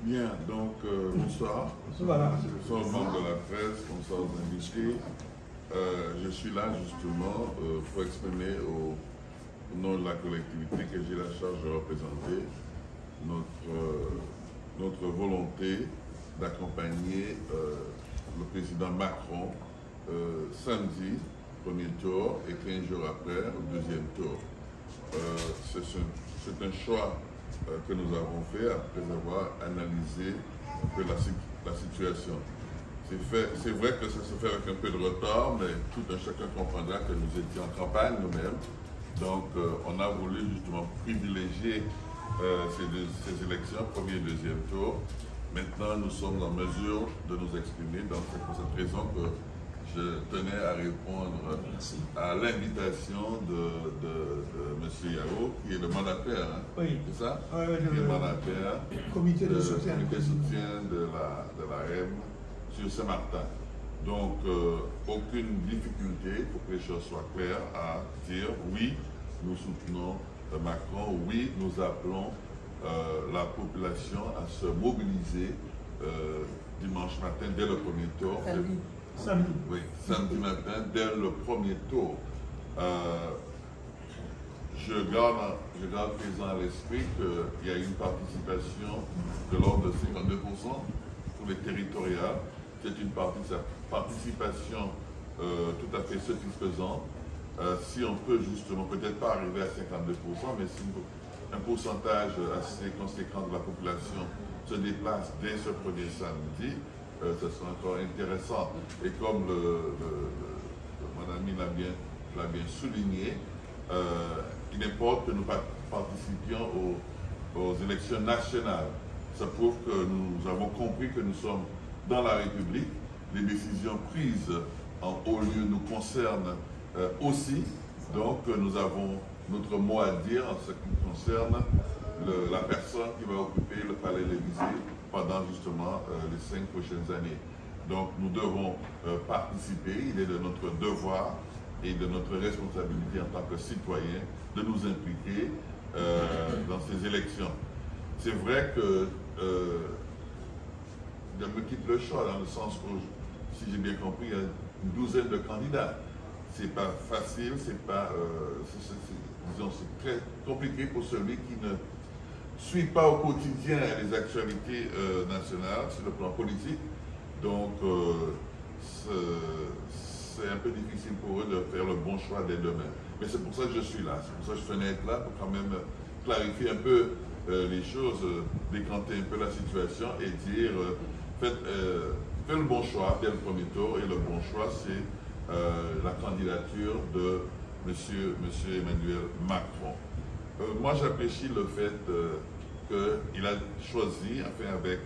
Bien, donc bonsoir. Voilà. Bonsoir aux membres de la presse, bonsoir aux invités. Je suis là justement pour exprimer au nom de la collectivité que j'ai la charge de représenter notre volonté d'accompagner le président Macron samedi, premier tour, et 15 jours après, au deuxième tour. C'est un choix que nous avons fait après avoir analysé un peu la situation. C'est vrai que ça se fait avec un peu de retard, mais tout un chacun comprendra que nous étions en campagne nous-mêmes. Donc on a voulu justement privilégier ces élections, premier et deuxième tour. Maintenant, nous sommes en mesure de nous exprimer. Donc c'est pour cette raison que je tenais à répondre à l'invitation de M. Yao, qui est le mandataire, hein? Oui. C'est ça? Oui, qui est le mandataire. Comité de soutien. Comité de soutien de la REM sur Saint-Martin. Donc, aucune difficulté, pour que les choses soient claires, à dire oui, nous soutenons Macron, oui, nous appelons la population à se mobiliser dimanche matin dès le premier tour. Samedi. Oui, samedi matin, dès le premier tour. Je garde présent à l'esprit qu'il y a une participation de l'ordre de 52% pour les territoriales. C'est une participation tout à fait satisfaisante. Si on peut justement, peut-être pas arriver à 52%, mais si un pourcentage assez conséquent de la population se déplace dès ce premier samedi, ce sera encore intéressant. Et comme mon ami l'a bien souligné, il importe que nous participions aux élections nationales. Ça prouve que nous avons compris que nous sommes dans la République. Les décisions prises en haut lieu nous concernent aussi. Donc nous avons notre mot à dire en ce qui concerne la personne qui va occuper le palais de l'Élysée pendant justement les 5 prochaines années. Donc nous devons participer, il est de notre devoir et de notre responsabilité en tant que citoyens de nous impliquer dans ces élections. C'est vrai que je me quitte le choix dans le sens où, si j'ai bien compris, il y a une douzaine de candidats. c'est pas facile, c'est pas, disons, c'est très compliqué pour celui qui ne suit pas au quotidien les actualités nationales sur le plan politique. Donc, c'est un peu difficile pour eux de faire le bon choix dès demain. Mais c'est pour ça que je suis là, c'est pour ça que je tenais à être là, pour quand même clarifier un peu les choses, décanter un peu la situation et dire, faites le bon choix dès le premier tour, et le bon choix, c'est la candidature de Monsieur Emmanuel Macron. Moi, j'apprécie le fait qu'il a choisi, enfin avec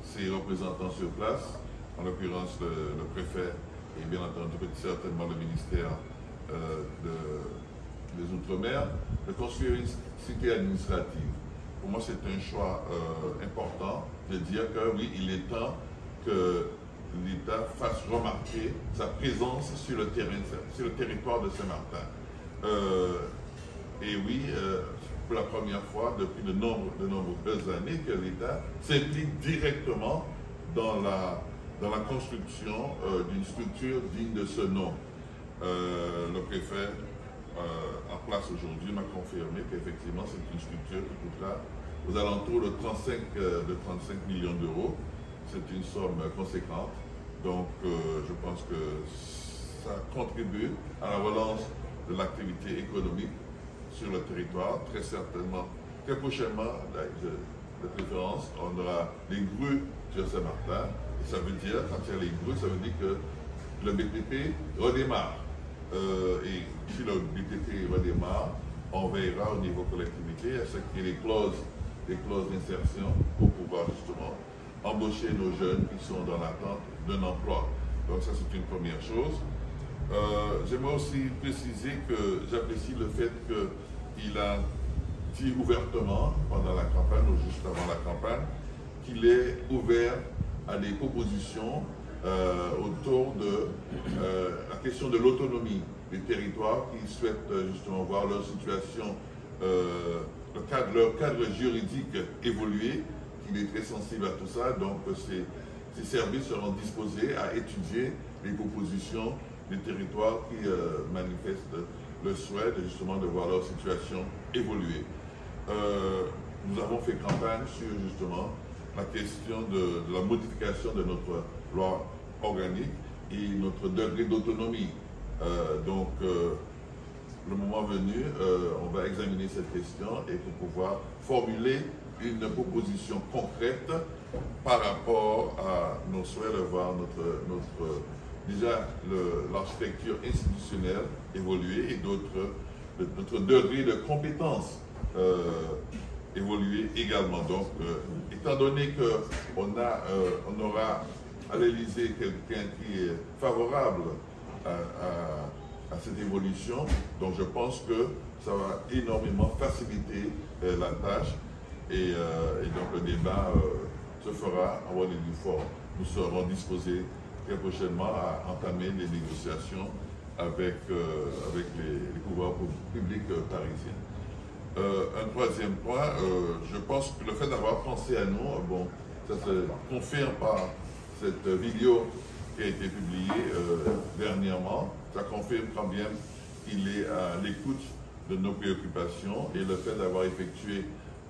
ses représentants sur place, en l'occurrence le préfet et bien entendu certainement le ministère des Outre-mer, de construire une cité administrative. Pour moi, c'est un choix important de dire que oui, il est temps que l'État fasse remarquer sa présence sur le territoire de Saint-Martin. Et oui, pour la première fois depuis de nombreuses années, que l'État s'implique directement dans la construction d'une structure digne de ce nom. Le préfet en place aujourd'hui m'a confirmé qu'effectivement c'est une structure qui coûtera aux alentours de 35 millions d'euros. C'est une somme conséquente. Donc je pense que ça contribue à la relance de l'activité économique sur le territoire. Très certainement, très prochainement, de préférence, on aura les grues sur Saint-Martin. Et ça veut dire, quand il y a les grues, ça veut dire que le BTP redémarre. Et si le BTP redémarre, on veillera au niveau collectivité à ce qu'il y ait des clauses d'insertion pour pouvoir justement embaucher nos jeunes qui sont dans l'attente d'un emploi. Donc ça, c'est une première chose. J'aimerais aussi préciser que j'apprécie le fait qu'il a dit ouvertement pendant la campagne ou juste avant la campagne qu'il est ouvert à des propositions autour de la question de l'autonomie des territoires qui souhaitent justement voir leur situation, leur cadre juridique évoluer, qu'il est très sensible à tout ça. Donc ces services seront disposés à étudier les propositions des territoires qui manifestent le souhait justement de voir leur situation évoluer. Nous avons fait campagne sur justement la question de la modification de notre loi organique et notre degré d'autonomie. Donc, le moment venu, on va examiner cette question et pour pouvoir formuler une proposition concrète par rapport à nos souhaits de voir déjà l'architecture institutionnelle évoluer et notre degré de compétence évoluer également. Donc, étant donné qu'on aura à l'Élysée quelqu'un qui est favorable à cette évolution, donc je pense que ça va énormément faciliter la tâche et donc le débat se fera en bonne et due forme. Nous serons disposés très prochainement à entamer les négociations avec les pouvoirs publics parisiens. Un troisième point, je pense que le fait d'avoir pensé à nous, bon, ça se confirme par cette vidéo qui a été publiée dernièrement. Ça confirme quand même qu'il est à l'écoute de nos préoccupations et le fait d'avoir effectué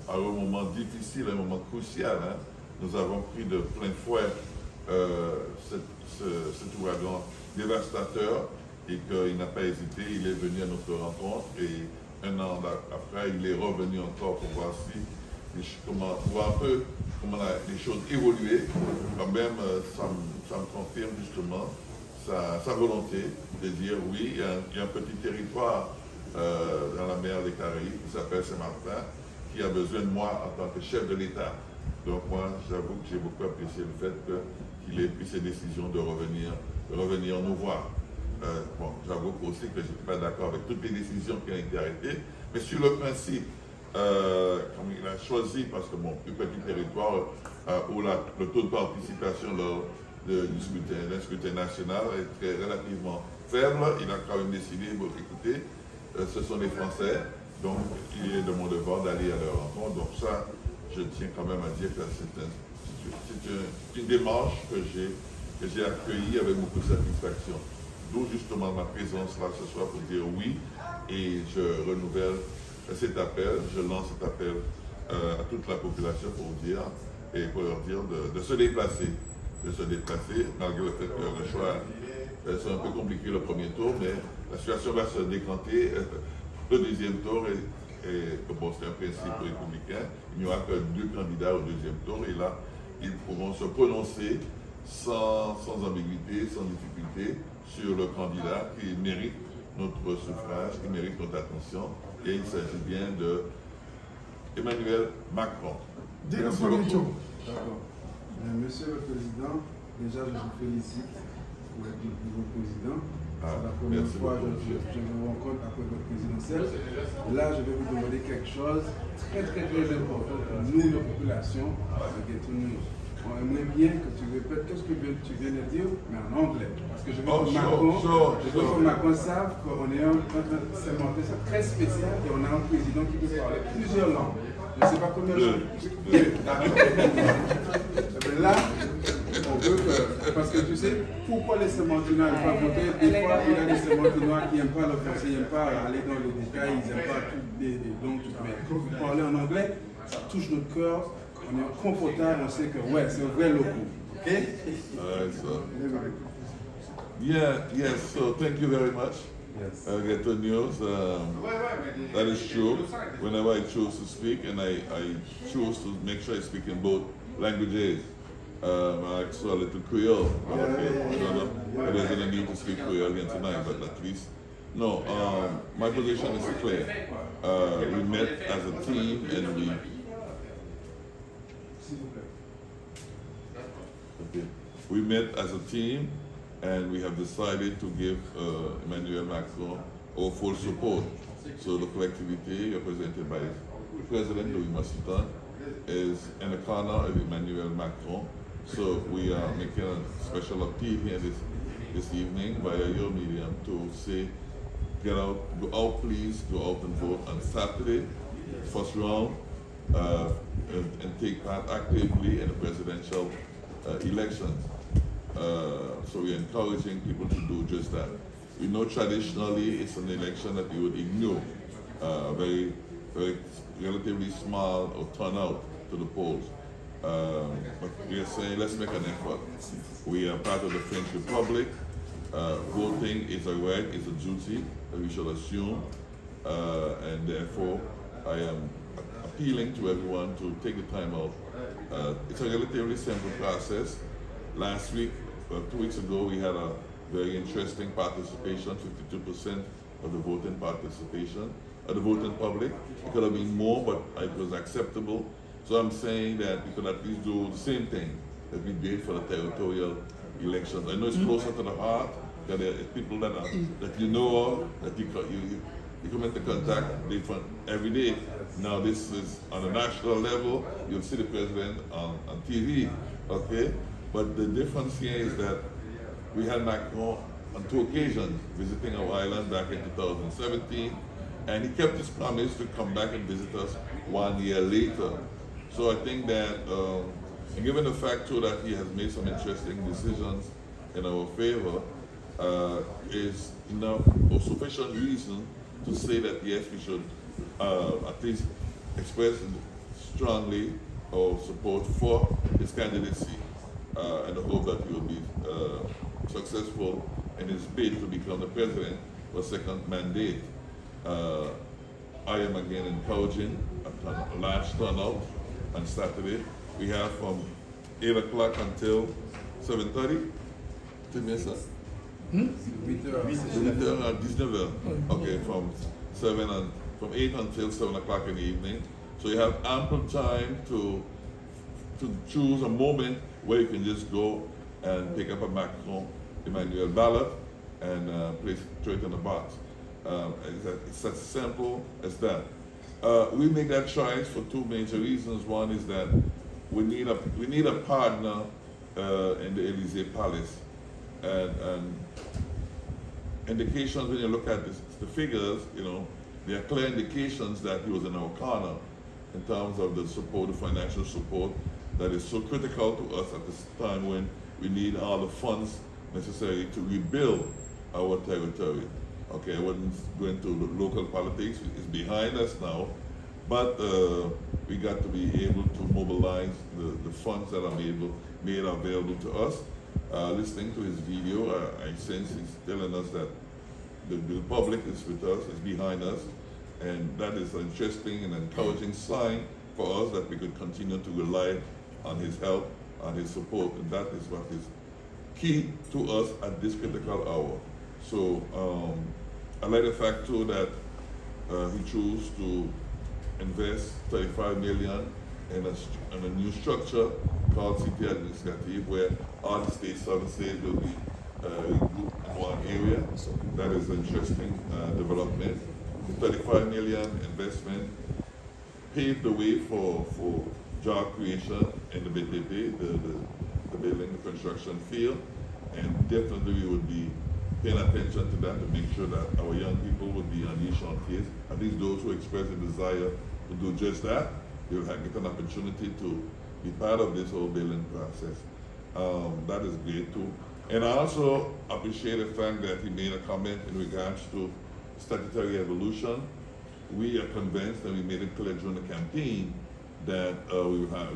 à un moment difficile, un moment crucial, hein, nous avons pris de plein fouet cet ouragan dévastateur et qu'il n'a pas hésité, il est venu à notre rencontre et un an après, il est revenu encore pour voir voir un peu comment les choses évoluaient. Quand même, ça me confirme justement sa volonté de dire oui, il y a un petit territoire dans la mer des Caraïbes qui s'appelle Saint-Martin, qui a besoin de moi en tant que chef de l'État. Donc moi, j'avoue que j'ai beaucoup apprécié le fait qu'il ait pris cette décision de revenir nous voir. Bon, j'avoue aussi que je n'étais pas d'accord avec toutes les décisions qui ont été arrêtées, mais sur le principe, comme il a choisi, parce que mon plus petit territoire où le taux de participation lors du scrutin national est relativement faible, il a quand même décidé, bon, écoutez, ce sont les Français, donc il est de mon devoir d'aller à leur rencontre. Donc ça, je tiens quand même à dire que c'est une démarche que j'ai accueillie avec beaucoup de satisfaction. d'où justement ma présence là ce soir pour dire oui. Et je renouvelle cet appel, je lance cet appel à toute la population pour dire et pour leur dire de se déplacer. Malgré le fait que le choix c'est un peu compliqué le premier tour, mais la situation va se décanter. Le deuxième tour, bon, c'est un principe républicain, il n'y aura que 2 candidats au deuxième tour, et là, ils pourront se prononcer sans ambiguïté, sans difficulté, sur le candidat qui mérite notre suffrage, qui mérite notre attention, et il s'agit bien de Emmanuel Macron. Dès le premier tour. D'accord. Monsieur le Président, déjà je vous félicite pour être le nouveau président. C'est la première fois que je vous rencontre après votre présidentielle. Là, je vais vous demander quelque chose très important pour nous, la population de Gatineau. On aimerait bien que tu répètes tout ce que tu viens de dire, mais en anglais. Parce que je veux que Macron sache qu'on est en train de s'inventer ça très spécial et on a un président qui peut parler plusieurs langues. Je ne sais pas combien de langues. Là, on veut que, parce que tu sais, pourquoi les Saint-Martinois n'aiment pas voter? Des fois, il y a des Saint-Martinois qui n'aiment pas le français, ils n'aiment pas aller dans les détails, ils n'aiment pas toutes les langues. Mais quand vous parlez en anglais, ça touche notre cœur, on est confortable, on sait que ouais, c'est un vrai logo. Ok? All right, so. Yes, so thank you very much. Yes. Ghetto News, that is true. Whenever I choose to speak, and I choose to make sure I speak in both languages. I saw a little Creole. There isn't a need to speak Creole again tonight, but at least. No, my position is clear. We met as a team and we met as a team and we have decided to give Emmanuel Macron our full support. So the collectivity represented by the President Louis Massitan is in the corner of Emmanuel Macron. So we are making a special appeal here this evening via your medium to say, get out, go out please, go out and vote on Saturday, first round, and take part actively in the presidential elections. So we're encouraging people to do just that. We know traditionally it's an election that we would ignore, very relatively small or turnout to the polls. But we are saying let's make an effort. We are part of the French Republic. Voting is a right, is a duty that we should assume, and therefore I am appealing to everyone to take the time out. It's a relatively simple process. Last week, 2 weeks ago, we had a very interesting participation, 52% of the voting participation, of the voting public. It could have been more, but it was acceptable. So I'm saying that we could at least do the same thing that we did for the territorial elections. I know it's closer to the heart, that there are people that you know of, that you come into contact with every day. Now this is on a national level, you'll see the president on TV, okay? But the difference here is that we had Macron on 2 occasions visiting our island back in 2017, and he kept his promise to come back and visit us 1 year later. So I think that, given the fact too that he has made some interesting decisions in our favor, is enough or sufficient reason to say that yes, we should at least express strongly our support for his candidacy, and I hope that he will be successful in his bid to become the president for a second mandate. I am again encouraging a large turnout on Saturday. We have from 8 o'clock until 7:30. Okay, from 8 until 7 o'clock in the evening. So you have ample time to choose a moment where you can just go and pick up a Macron Emmanuel ballot and throw it in the box. It's as simple as that. We make that choice for 2 major reasons. One is that we need a partner in the Élysée Palace, and indications when you look at the figures, there are clear indications that he was in our corner in terms of the support, the financial support that is so critical to us at this time when we need all the funds necessary to rebuild our territory. Okay, I wouldn't go into the local politics. It's behind us now, but we got to be able to mobilize the funds that are made available to us. Listening to his video, I sense he's telling us that the public is with us, is behind us, and that is an interesting and encouraging sign for us that we could continue to rely on his help, on his support, and that is what is key to us at this critical hour. So I like the fact too that he chose to invest $35 million in a new structure called City Administrative, where all the state services will be grouped in one area. That is an interesting development. The $35 million investment paved the way for job creation in the BTP, the building, the construction field, and definitely we would be paying attention to that to make sure that our young people would be on these chantiers. At least those who express a desire to do just that, they will get an opportunity to be part of this whole building process. That is great too. And I also appreciate the fact that he made a comment in regards to statutory evolution. We are convinced, and we made it clear during the campaign, that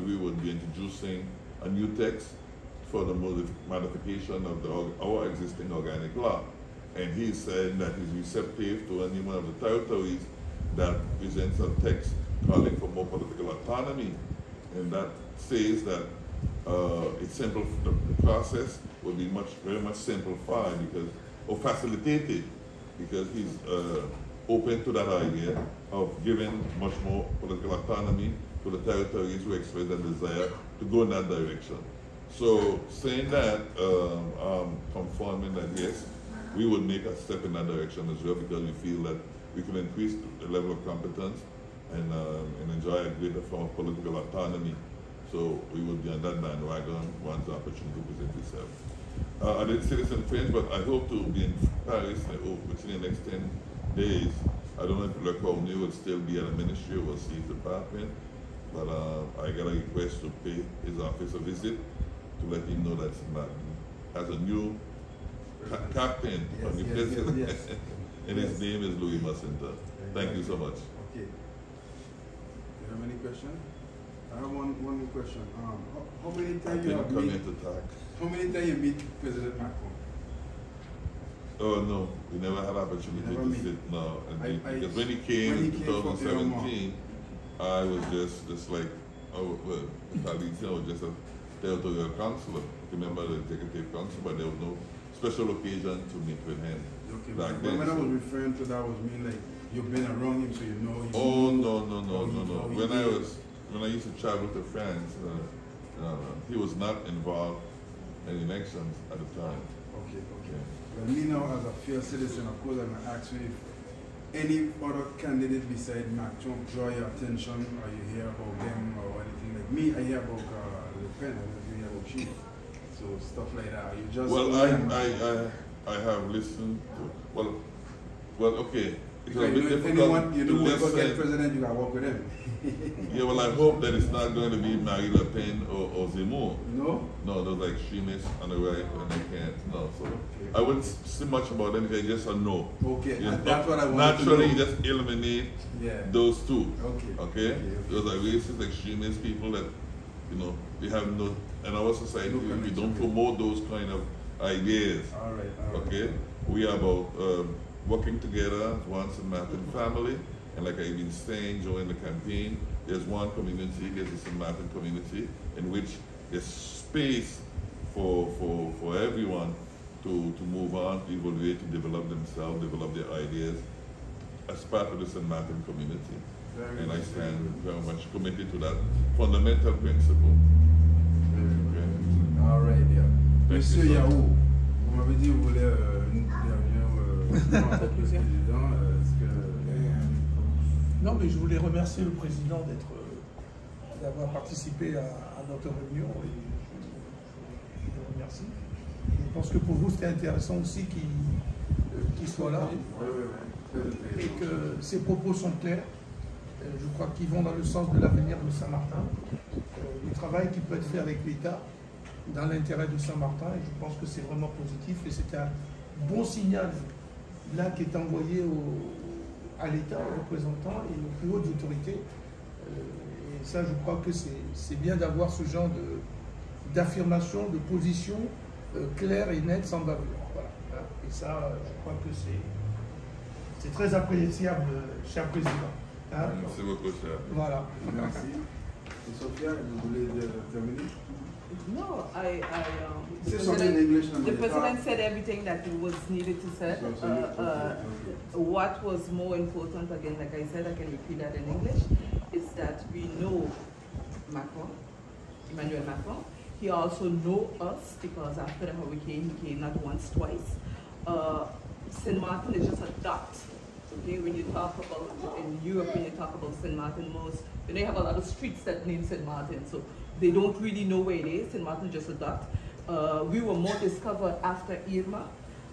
we would be introducing a new text for the modification of our existing organic law. And he said that he's receptive to any one of the territories that presents a text calling for more political autonomy. And that says that the process will be very much simplified or facilitated, because he's open to that idea of giving much more political autonomy to the territories who express their desire to go in that direction. So saying that, confirming that yes, we would make a step in that direction as well, because we feel that we can increase the level of competence and enjoy a greater form of political autonomy. So we would be on that bandwagon once the opportunity presents itself. I didn't say this in French, but I hope to be in Paris within the next 10 days. I don't know if Le Cornu would still be at the Ministry of Overseas Department, but I got a request to pay his office a visit to let him know that as a new captain, a new president, and his name is Louis Massinta. Thank you so much. Okay. Do you have any questions? I have one more question. How many times you meet President Macron? Oh no, we never had opportunity to sit now. Because when he came in 2017, I was just like, oh, well, I was just a territorial councillor. Remember the executive council, but there was no special occasion to meet with him. Okay, back then. When I was referring to that, was mean like you've been around him, so you know him. Oh no. When I used to travel to France, he was not involved in elections at the time. Okay. Well, me now as a fair citizen, of course, I'm going to ask you if any other candidate beside Macron draw your attention, or you hear about them or anything. Like me, I hear about Le Pen, I don't know if you hear about she. So stuff like that. You just I have listened to, well, okay. Because if anyone you do ever get president, you can work with him. Yeah, well, I hope that it's not going to be Marine Le Pen or Zemmour. No? No, those like extremists on the right, and they can't. No, so I wouldn't say much about them. They just a no. Okay, you know? That's what I want to know. Naturally, just eliminate those two. Okay? Those are racist, extremist people that, we have no, in our society, we don't promote those kind of ideas. All right. Okay? We are about working together as one St. Martin family, and like I've been saying during the campaign, there's one community, there's the St. Martin community, in which there's space for everyone to move on, to evaluate, to develop themselves, develop their ideas as part of the St. Martin community. And I stand very much committed to that fundamental principle. Okay. All right, yeah. Monsieur Yahoo, vous m'avez dit que vous voulez une dernière conclusion. Non, mais je voulais remercier le président d'avoir participé à notre réunion, et je le remercie. Je pense que pour vous, c'était intéressant aussi qu'il soit là, et que ses propos sont clairs. Je crois qu'ils vont dans le sens de l'avenir de Saint-Martin, du travail qui peut être fait avec l'État dans l'intérêt de Saint-Martin, et je pense que c'est vraiment positif, et c'était bon signal là qui est envoyé à l'État, aux représentants et aux plus hautes autorités. Et ça, je crois que c'est bien d'avoir ce genre d'affirmation, de position claire et nette, sans bavure. Voilà. Et ça, je crois que c'est très appréciable, cher Président. Hein? Merci beaucoup, cher. Voilà. Merci. Et Sophia, vous voulez terminer? No, Say something in English. the president said everything that was needed to say. What was more important, again, like I said, I can repeat that in English, is that we know Macron, Emmanuel Macron. He also knows us because after the hurricane, he came not once, twice. St. Martin is just a dot. Okay, when you talk about, in Europe, when you talk about St. Martin, they have a lot of streets that name St. Martin, so they don't really know where it is. St. Martin is just a dot. We were more discovered after Irma.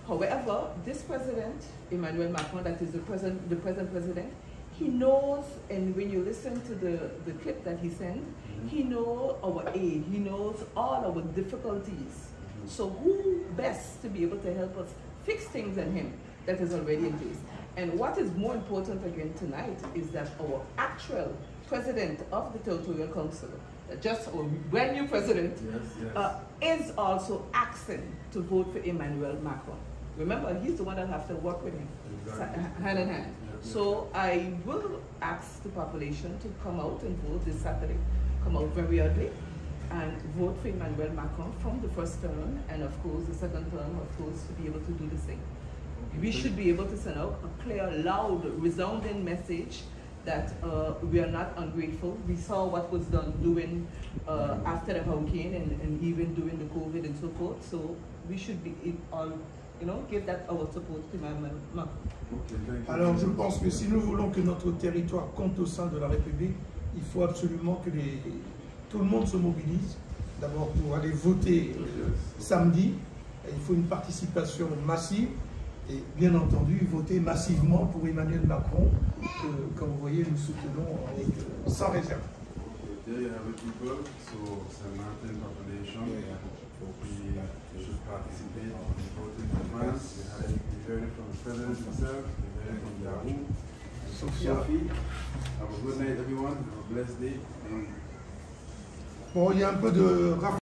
However, this president, Emmanuel Macron, that is the present president, he knows, and when you listen to the clip that he sent, he knows our aid, he knows all our difficulties. So who best to be able to help us fix things than him that is already in place? And what is more important again tonight is that our actual president of the Territorial Council, just our brand new president, is also asking to vote for Emmanuel Macron. Remember, he's the one that has to work with him, hand in hand. So I will ask the population to come out and vote this Saturday, come out very early, and vote for Emmanuel Macron from the first term, and of course the second term, of course, to be able to do the same. We should be able to send out a clear, loud, resounding message that we are not ungrateful. We saw what was done doing after the hurricane and even during the COVID and so forth. So we should be all, give that our support to Emmanuel Macron. Alors je pense que si nous voulons que notre territoire compte au sein de la République, il faut absolument que tout le monde se mobilise. D'abord pour aller voter samedi, il faut une participation massive. Et bien entendu, voter massivement pour Emmanuel Macron, que, comme vous voyez, nous soutenons avec, sans réserve. There you have it, people. So, St. Martin population, we should participate in voting for France. We heard it from the president himself, we heard it from Yahoo. Sophie, have a good night, everyone. Have a blessed day. Bon, il y a un peu de